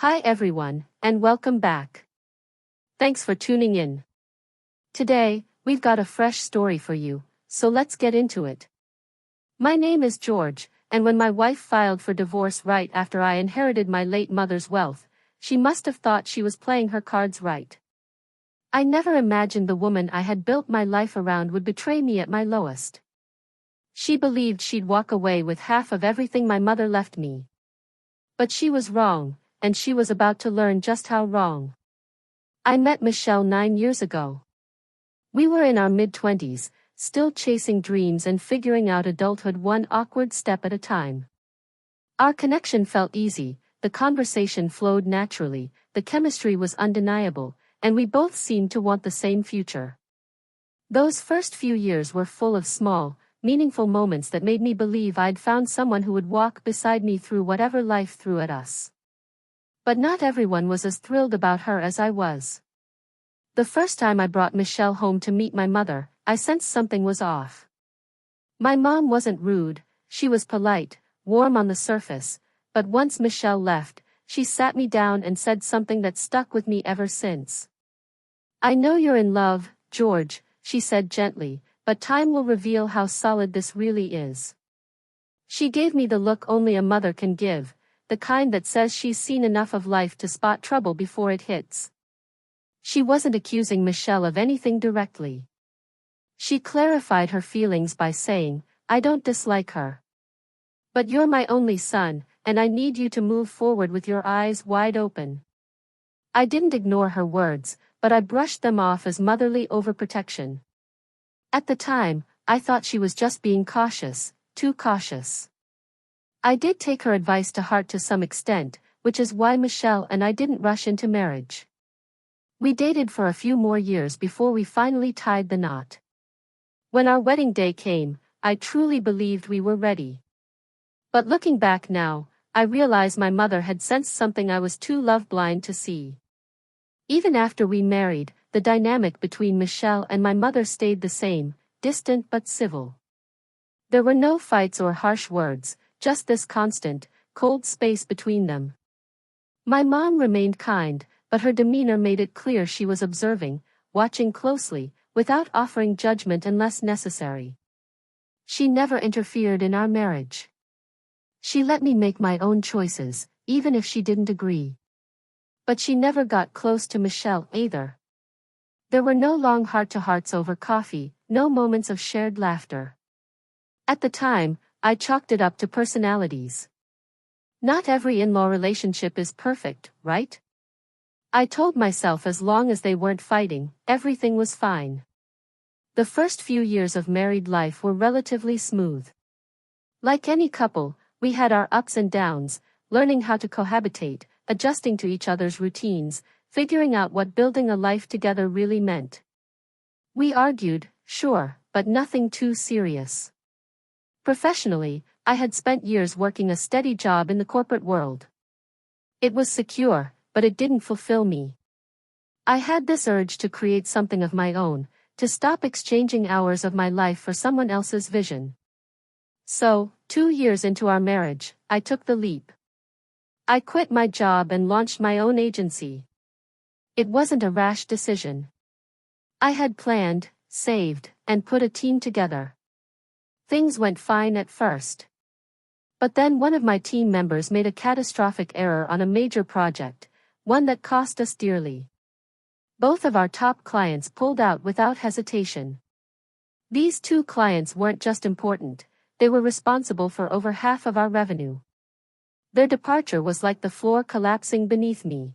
Hi everyone, and welcome back. Thanks for tuning in. Today, we've got a fresh story for you, so let's get into it. My name is George, and when my wife filed for divorce right after I inherited my late mother's wealth, she must have thought she was playing her cards right. I never imagined the woman I had built my life around would betray me at my lowest. She believed she'd walk away with half of everything my mother left me. But she was wrong, and she was about to learn just how wrong. I met Michelle 9 years ago. We were in our mid-20s, still chasing dreams and figuring out adulthood one awkward step at a time. Our connection felt easy, the conversation flowed naturally, the chemistry was undeniable, and we both seemed to want the same future. Those first few years were full of small, meaningful moments that made me believe I'd found someone who would walk beside me through whatever life threw at us. But not everyone was as thrilled about her as I was. The first time I brought Michelle home to meet my mother, I sensed something was off. My mom wasn't rude, she was polite, warm on the surface, but once Michelle left, she sat me down and said something that stuck with me ever since. "I know you're in love, George," she said gently, "but time will reveal how solid this really is." She gave me the look only a mother can give, the kind that says she's seen enough of life to spot trouble before it hits. She wasn't accusing Michelle of anything directly. She clarified her feelings by saying, "I don't dislike her. But you're my only son, and I need you to move forward with your eyes wide open." I didn't ignore her words, but I brushed them off as motherly overprotection. At the time, I thought she was just being cautious, too cautious. I did take her advice to heart to some extent, which is why Michelle and I didn't rush into marriage. We dated for a few more years before we finally tied the knot. When our wedding day came, I truly believed we were ready. But looking back now, I realize my mother had sensed something I was too love-blind to see. Even after we married, the dynamic between Michelle and my mother stayed the same, distant but civil. There were no fights or harsh words, just this constant, cold space between them. My mom remained kind, but her demeanor made it clear she was observing, watching closely, without offering judgment unless necessary. She never interfered in our marriage. She let me make my own choices, even if she didn't agree. But she never got close to Michelle either. There were no long heart-to-hearts over coffee, no moments of shared laughter. At the time, I chalked it up to personalities. Not every in-law relationship is perfect, right? I told myself as long as they weren't fighting, everything was fine. The first few years of married life were relatively smooth. Like any couple, we had our ups and downs, learning how to cohabitate, adjusting to each other's routines, figuring out what building a life together really meant. We argued, sure, but nothing too serious. Professionally, I had spent years working a steady job in the corporate world. It was secure, but it didn't fulfill me. I had this urge to create something of my own, to stop exchanging hours of my life for someone else's vision. So, 2 years into our marriage, I took the leap. I quit my job and launched my own agency. It wasn't a rash decision. I had planned, saved, and put a team together. Things went fine at first. But then one of my team members made a catastrophic error on a major project, one that cost us dearly. Both of our top clients pulled out without hesitation. These 2 clients weren't just important, they were responsible for over half of our revenue. Their departure was like the floor collapsing beneath me.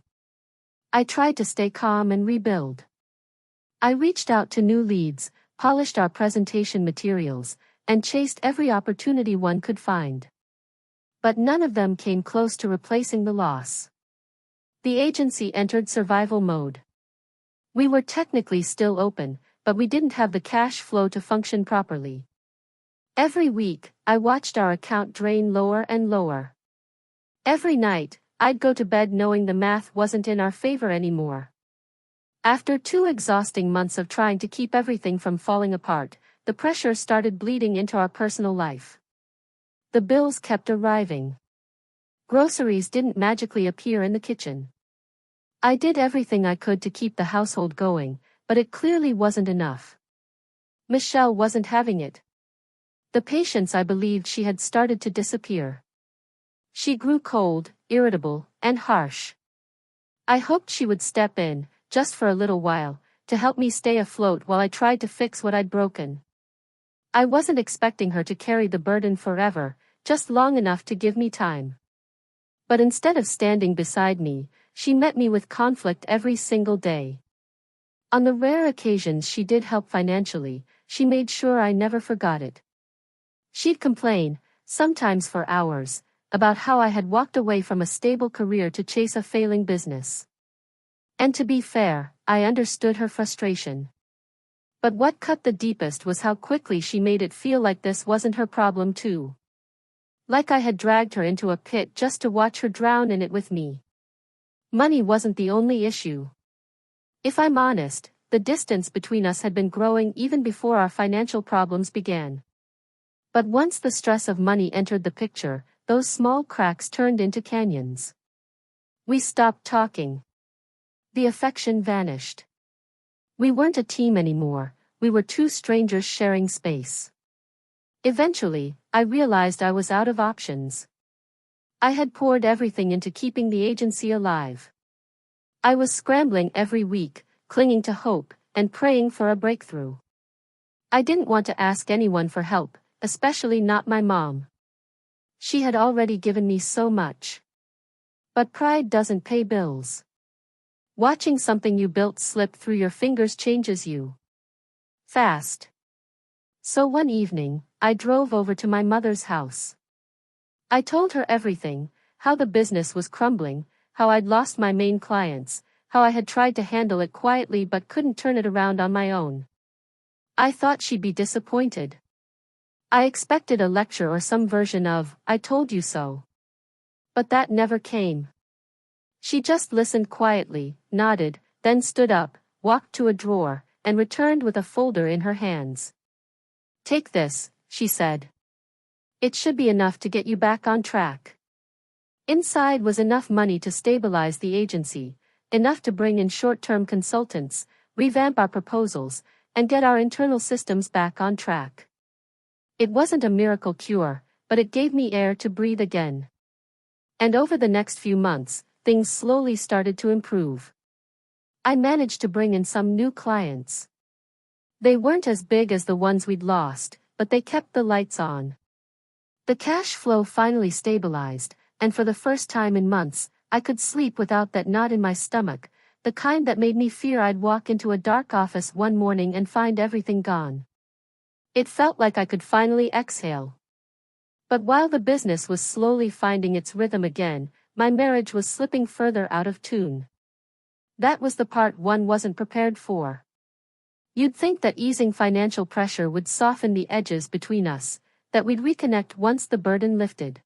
I tried to stay calm and rebuild. I reached out to new leads, polished our presentation materials, and chased every opportunity one could find. But none of them came close to replacing the loss. The agency entered survival mode. We were technically still open, but we didn't have the cash flow to function properly. Every week, I watched our account drain lower and lower. Every night, I'd go to bed knowing the math wasn't in our favor anymore. After 2 exhausting months of trying to keep everything from falling apart, the pressure started bleeding into our personal life. The bills kept arriving. Groceries didn't magically appear in the kitchen. I did everything I could to keep the household going, but it clearly wasn't enough. Michelle wasn't having it. The patience I believed she had started to disappear. She grew cold, irritable, and harsh. I hoped she would step in, just for a little while, to help me stay afloat while I tried to fix what I'd broken. I wasn't expecting her to carry the burden forever, just long enough to give me time. But instead of standing beside me, she met me with conflict every single day. On the rare occasions she did help financially, she made sure I never forgot it. She'd complain, sometimes for hours, about how I had walked away from a stable career to chase a failing business. And to be fair, I understood her frustration. But what cut the deepest was how quickly she made it feel like this wasn't her problem too. Like I had dragged her into a pit just to watch her drown in it with me. Money wasn't the only issue. If I'm honest, the distance between us had been growing even before our financial problems began. But once the stress of money entered the picture, those small cracks turned into canyons. We stopped talking. The affection vanished. We weren't a team anymore, we were two strangers sharing space. Eventually, I realized I was out of options. I had poured everything into keeping the agency alive. I was scrambling every week, clinging to hope, and praying for a breakthrough. I didn't want to ask anyone for help, especially not my mom. She had already given me so much. But pride doesn't pay bills. Watching something you built slip through your fingers changes you fast. So one evening, I drove over to my mother's house. I told her everything, how the business was crumbling, how I'd lost my main clients, how I had tried to handle it quietly but couldn't turn it around on my own. I thought she'd be disappointed. I expected a lecture or some version of, "I told you so." But that never came. She just listened quietly, nodded, then stood up, walked to a drawer, and returned with a folder in her hands. "Take this," she said. "It should be enough to get you back on track." Inside was enough money to stabilize the agency, enough to bring in short-term consultants, revamp our proposals, and get our internal systems back on track. It wasn't a miracle cure, but it gave me air to breathe again. And over the next few months, things slowly started to improve. I managed to bring in some new clients. They weren't as big as the ones we'd lost, but they kept the lights on. The cash flow finally stabilized, and for the first time in months, I could sleep without that knot in my stomach, the kind that made me fear I'd walk into a dark office one morning and find everything gone. It felt like I could finally exhale. But while the business was slowly finding its rhythm again, my marriage was slipping further out of tune. That was the part one wasn't prepared for. You'd think that easing financial pressure would soften the edges between us, that we'd reconnect once the burden lifted.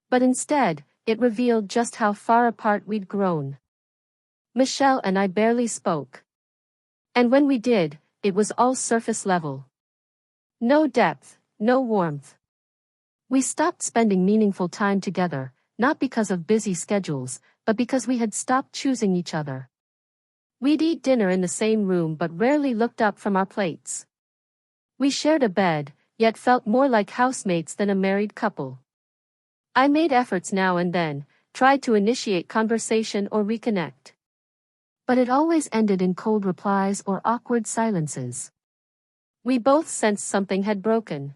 But instead, it revealed just how far apart we'd grown. Michelle and I barely spoke. And when we did, it was all surface level. No depth, no warmth. We stopped spending meaningful time together, not because of busy schedules, but because we had stopped choosing each other. We'd eat dinner in the same room but rarely looked up from our plates. We shared a bed, yet felt more like housemates than a married couple. I made efforts now and then, tried to initiate conversation or reconnect. But it always ended in cold replies or awkward silences. We both sensed something had broken.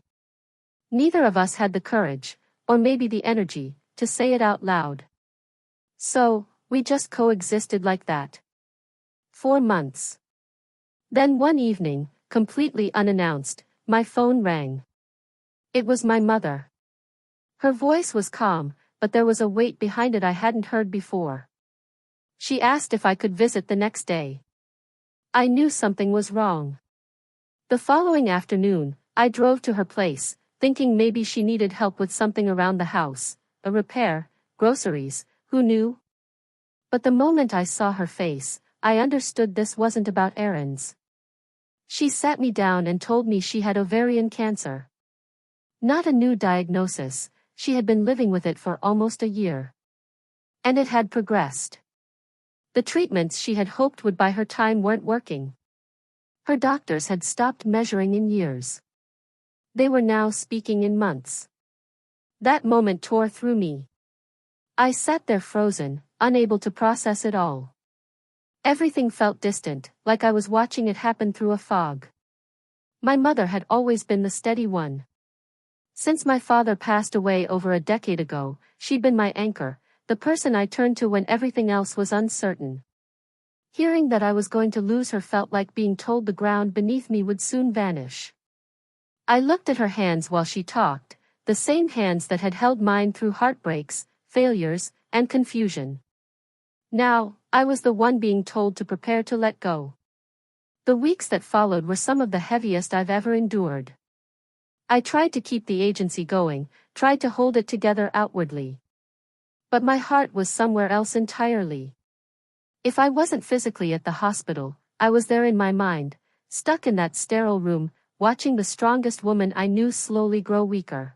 Neither of us had the courage, or maybe the energy, to say it out loud. So, we just coexisted like that. 4 months. Then one evening, completely unannounced, my phone rang. It was my mother. Her voice was calm, but there was a weight behind it I hadn't heard before. She asked if I could visit the next day. I knew something was wrong. The following afternoon, I drove to her place, thinking maybe she needed help with something around the house, a repair, groceries, who knew? But the moment I saw her face, I understood this wasn't about errands. She sat me down and told me she had ovarian cancer. Not a new diagnosis, she had been living with it for almost a year. And it had progressed. The treatments she had hoped would buy her time weren't working. Her doctors had stopped measuring in years. They were now speaking in months. That moment tore through me. I sat there frozen, unable to process it all. Everything felt distant, like I was watching it happen through a fog. My mother had always been the steady one. Since my father passed away over a decade ago, she'd been my anchor, the person I turned to when everything else was uncertain. Hearing that I was going to lose her felt like being told the ground beneath me would soon vanish. I looked at her hands while she talked, the same hands that had held mine through heartbreaks, failures, and confusion. Now, I was the one being told to prepare to let go. The weeks that followed were some of the heaviest I've ever endured. I tried to keep the agency going, tried to hold it together outwardly. But my heart was somewhere else entirely. If I wasn't physically at the hospital, I was there in my mind, stuck in that sterile room, watching the strongest woman I knew slowly grow weaker.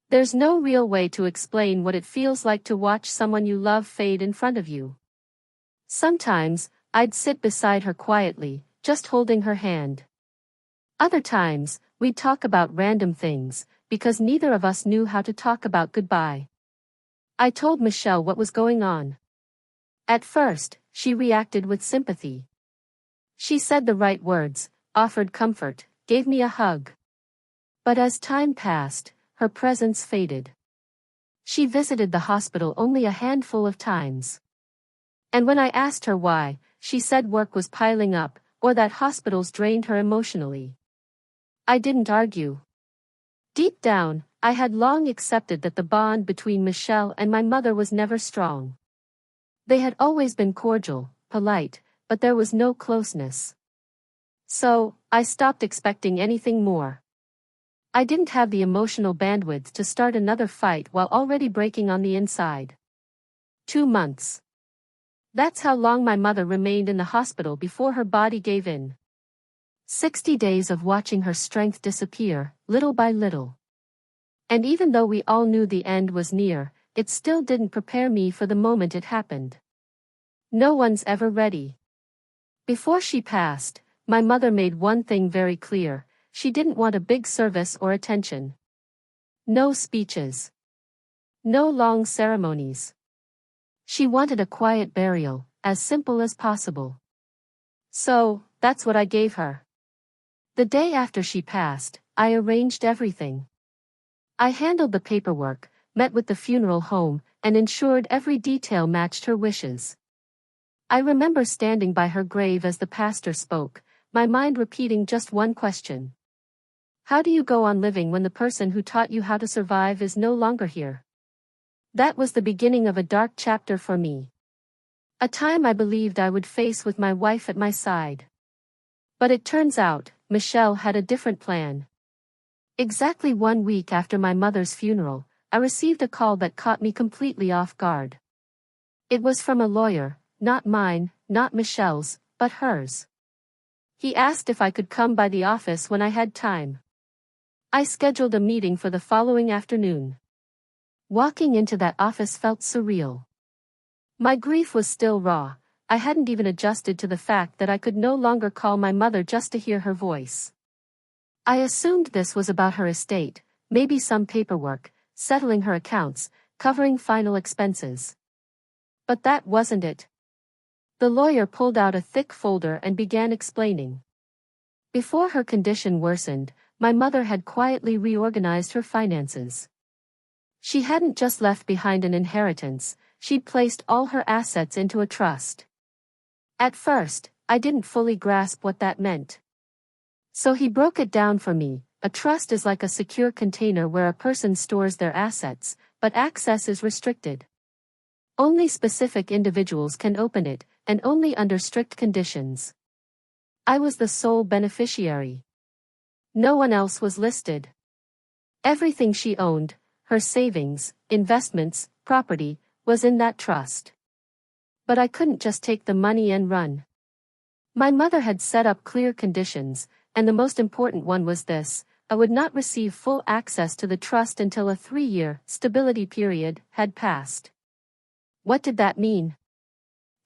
There's no real way to explain what it feels like to watch someone you love fade in front of you. Sometimes, I'd sit beside her quietly, just holding her hand. Other times, we'd talk about random things, because neither of us knew how to talk about goodbye. I told Michelle what was going on. At first, she reacted with sympathy. She said the right words, offered comfort, gave me a hug. But as time passed, her presence faded. She visited the hospital only a handful of times. And when I asked her why, she said work was piling up, or that hospitals drained her emotionally. I didn't argue. Deep down, I had long accepted that the bond between Michelle and my mother was never strong. They had always been cordial, polite, but there was no closeness. So, I stopped expecting anything more. I didn't have the emotional bandwidth to start another fight while already breaking on the inside. 2 months. That's how long my mother remained in the hospital before her body gave in. 60 days of watching her strength disappear, little by little. And even though we all knew the end was near, it still didn't prepare me for the moment it happened. No one's ever ready. Before she passed, my mother made one thing very clear: she didn't want a big service or attention. No speeches. No long ceremonies. She wanted a quiet burial, as simple as possible. So, that's what I gave her. The day after she passed, I arranged everything. I handled the paperwork, met with the funeral home, and ensured every detail matched her wishes. I remember standing by her grave as the pastor spoke, my mind repeating just one question. How do you go on living when the person who taught you how to survive is no longer here? That was the beginning of a dark chapter for me. A time I believed I would face with my wife at my side. But it turns out, Michelle had a different plan. Exactly 1 week after my mother's funeral, I received a call that caught me completely off guard. It was from a lawyer, not mine, not Michelle's, but hers. He asked if I could come by the office when I had time. I scheduled a meeting for the following afternoon. Walking into that office felt surreal. My grief was still raw. I hadn't even adjusted to the fact that I could no longer call my mother just to hear her voice. I assumed this was about her estate, maybe some paperwork, settling her accounts, covering final expenses. But that wasn't it. The lawyer pulled out a thick folder and began explaining. Before her condition worsened, my mother had quietly reorganized her finances. She hadn't just left behind an inheritance, she'd placed all her assets into a trust. At first, I didn't fully grasp what that meant. So he broke it down for me. A trust is like a secure container where a person stores their assets, but access is restricted. Only specific individuals can open it, and only under strict conditions. I was the sole beneficiary. No one else was listed. Everything she owned, her savings, investments, property, was in that trust. But I couldn't just take the money and run. My mother had set up clear conditions, and the most important one was this: I would not receive full access to the trust until a 3-year stability period had passed. What did that mean?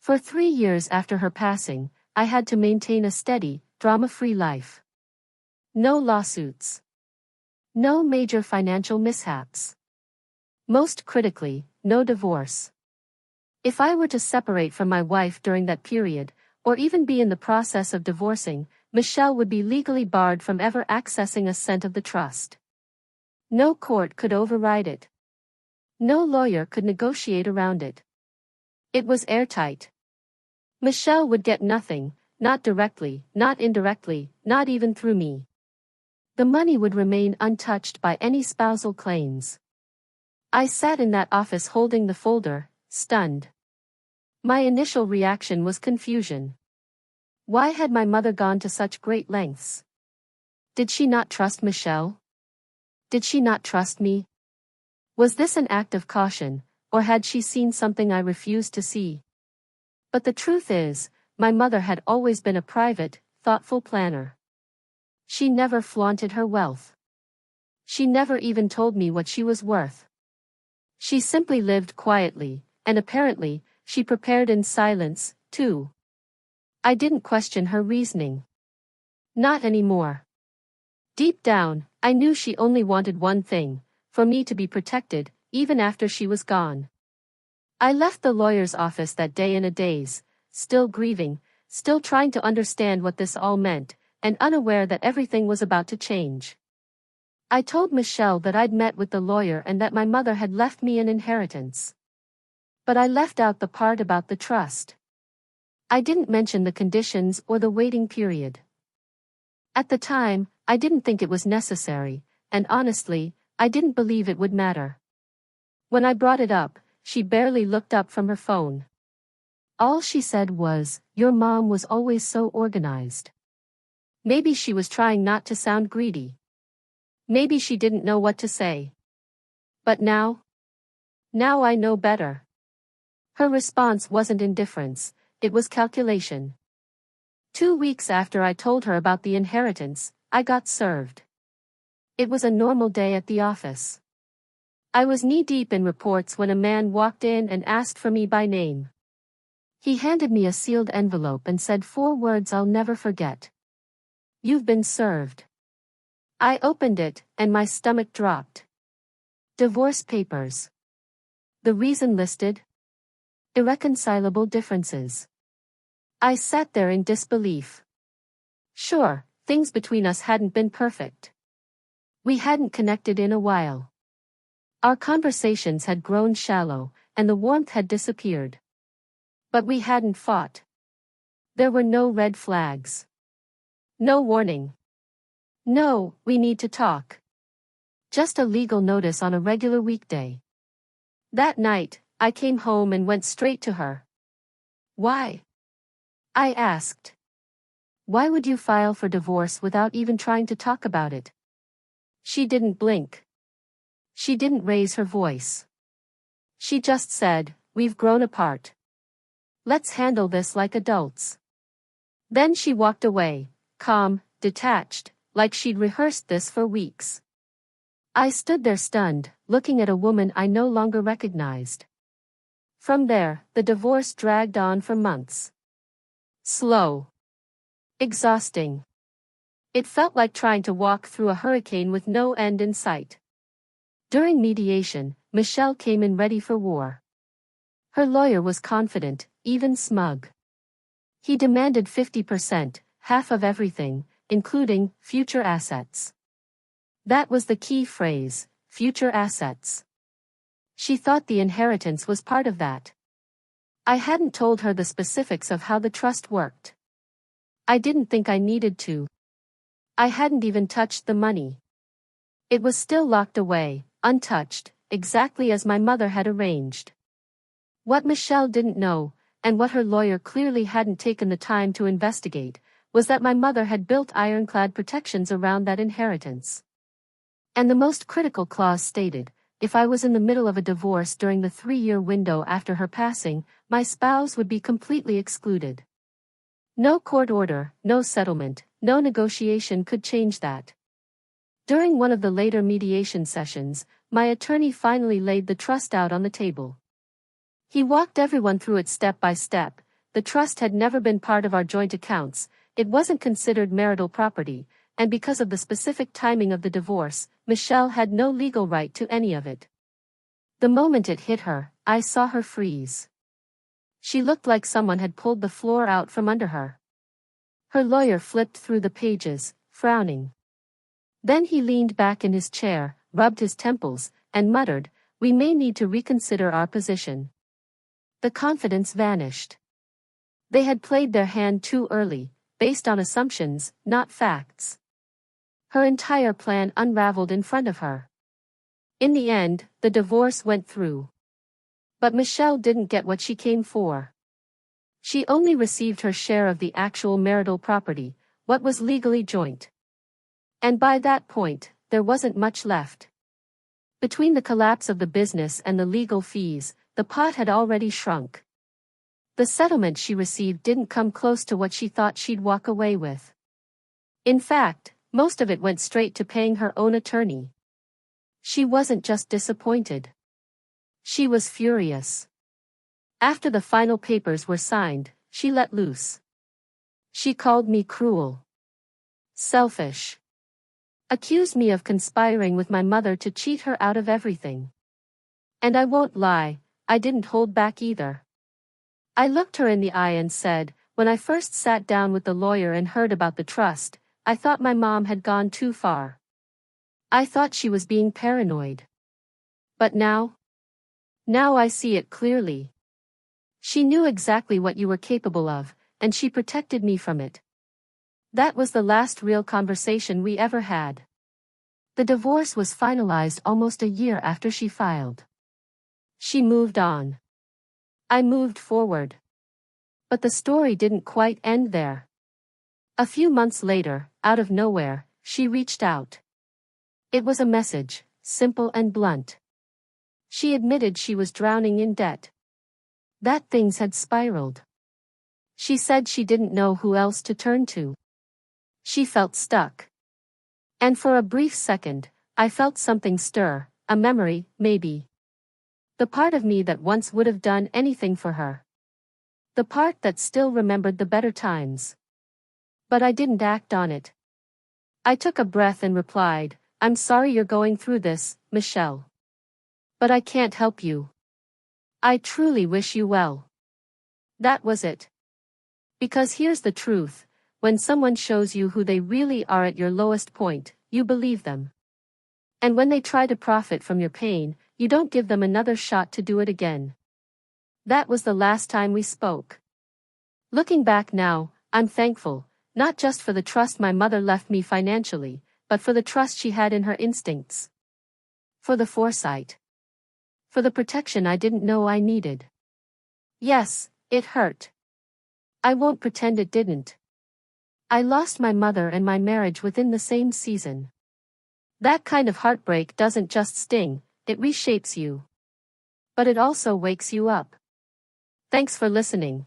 For 3 years after her passing, I had to maintain a steady, drama-free life. No lawsuits. No major financial mishaps. Most critically, no divorce. If I were to separate from my wife during that period, or even be in the process of divorcing, Michelle would be legally barred from ever accessing a cent of the trust. No court could override it. No lawyer could negotiate around it. It was airtight. Michelle would get nothing, not directly, not indirectly, not even through me. The money would remain untouched by any spousal claims. I sat in that office holding the folder, stunned. My initial reaction was confusion. Why had my mother gone to such great lengths? Did she not trust Michelle? Did she not trust me? Was this an act of caution, or had she seen something I refused to see? But the truth is, my mother had always been a private, thoughtful planner. She never flaunted her wealth. She never even told me what she was worth. She simply lived quietly, and apparently, she prepared in silence, too. I didn't question her reasoning. Not anymore. Deep down, I knew she only wanted one thing, for me to be protected, even after she was gone. I left the lawyer's office that day in a daze, still grieving, still trying to understand what this all meant, and unaware that everything was about to change. I told Michelle that I'd met with the lawyer and that my mother had left me an inheritance. But I left out the part about the trust. I didn't mention the conditions or the waiting period. At the time, I didn't think it was necessary, and honestly, I didn't believe it would matter. When I brought it up, she barely looked up from her phone. All she said was, "Your mom was always so organized." Maybe she was trying not to sound greedy. Maybe she didn't know what to say. But now I know better. Her response wasn't indifference, it was calculation. 2 weeks after I told her about the inheritance, I got served. It was a normal day at the office. I was knee-deep in reports when a man walked in and asked for me by name. He handed me a sealed envelope and said 4 words I'll never forget. "You've been served." I opened it, and my stomach dropped. Divorce papers. The reason listed? Irreconcilable differences. I sat there in disbelief. Sure, things between us hadn't been perfect. We hadn't connected in a while. Our conversations had grown shallow, and the warmth had disappeared. But we hadn't fought. There were no red flags. No warning. No, we need to talk. Just a legal notice on a regular weekday. That night, I came home and went straight to her. "Why?" I asked. "Why would you file for divorce without even trying to talk about it?" She didn't blink. She didn't raise her voice. She just said, "We've grown apart. Let's handle this like adults." Then she walked away, calm, detached, like she'd rehearsed this for weeks. I stood there stunned, looking at a woman I no longer recognized. From there, the divorce dragged on for months. Slow. Exhausting. It felt like trying to walk through a hurricane with no end in sight. During mediation, Michelle came in ready for war. Her lawyer was confident, even smug. He demanded 50%, half of everything, including future assets. That was the key phrase, future assets. She thought the inheritance was part of that. I hadn't told her the specifics of how the trust worked. I didn't think I needed to. I hadn't even touched the money. It was still locked away, untouched, exactly as my mother had arranged. What Michelle didn't know, and what her lawyer clearly hadn't taken the time to investigate, was that my mother had built ironclad protections around that inheritance. And the most critical clause stated, if I was in the middle of a divorce during the 3-year window after her passing, my spouse would be completely excluded. No court order, no settlement, no negotiation could change that. During one of the later mediation sessions, my attorney finally laid the trust out on the table. He walked everyone through it step by step. The trust had never been part of our joint accounts, it wasn't considered marital property, and because of the specific timing of the divorce, Michelle had no legal right to any of it. The moment it hit her, I saw her freeze. She looked like someone had pulled the floor out from under her. Her lawyer flipped through the pages, frowning. Then he leaned back in his chair, rubbed his temples, and muttered, "We may need to reconsider our position." The confidence vanished. They had played their hand too early, based on assumptions, not facts. Her entire plan unraveled in front of her. In the end, the divorce went through. But Michelle didn't get what she came for. She only received her share of the actual marital property, what was legally joint. And by that point, there wasn't much left. Between the collapse of the business and the legal fees, the pot had already shrunk. The settlement she received didn't come close to what she thought she'd walk away with. In fact, most of it went straight to paying her own attorney. She wasn't just disappointed. She was furious. After the final papers were signed, she let loose. She called me cruel. Selfish. Accused me of conspiring with my mother to cheat her out of everything. And I won't lie, I didn't hold back either. I looked her in the eye and said, when I first sat down with the lawyer and heard about the trust, I thought my mom had gone too far. I thought she was being paranoid. But now I see it clearly. She knew exactly what you were capable of, and she protected me from it. That was the last real conversation we ever had. The divorce was finalized almost a year after she filed. She moved on. I moved forward. But the story didn't quite end there. A few months later, out of nowhere, she reached out. It was a message, simple and blunt. She admitted she was drowning in debt. That things had spiraled. She said she didn't know who else to turn to. She felt stuck. And for a brief second, I felt something stir, a memory, maybe. The part of me that once would have done anything for her. The part that still remembered the better times. But I didn't act on it. I took a breath and replied, "I'm sorry you're going through this, Michelle. But I can't help you. I truly wish you well." That was it. Because here's the truth. When someone shows you who they really are at your lowest point, you believe them. And when they try to profit from your pain, you don't give them another shot to do it again. That was the last time we spoke. Looking back now, I'm thankful, not just for the trust my mother left me financially, but for the trust she had in her instincts. For the foresight. For the protection I didn't know I needed. Yes, it hurt. I won't pretend it didn't. I lost my mother and my marriage within the same season. That kind of heartbreak doesn't just sting, it reshapes you. But it also wakes you up. Thanks for listening.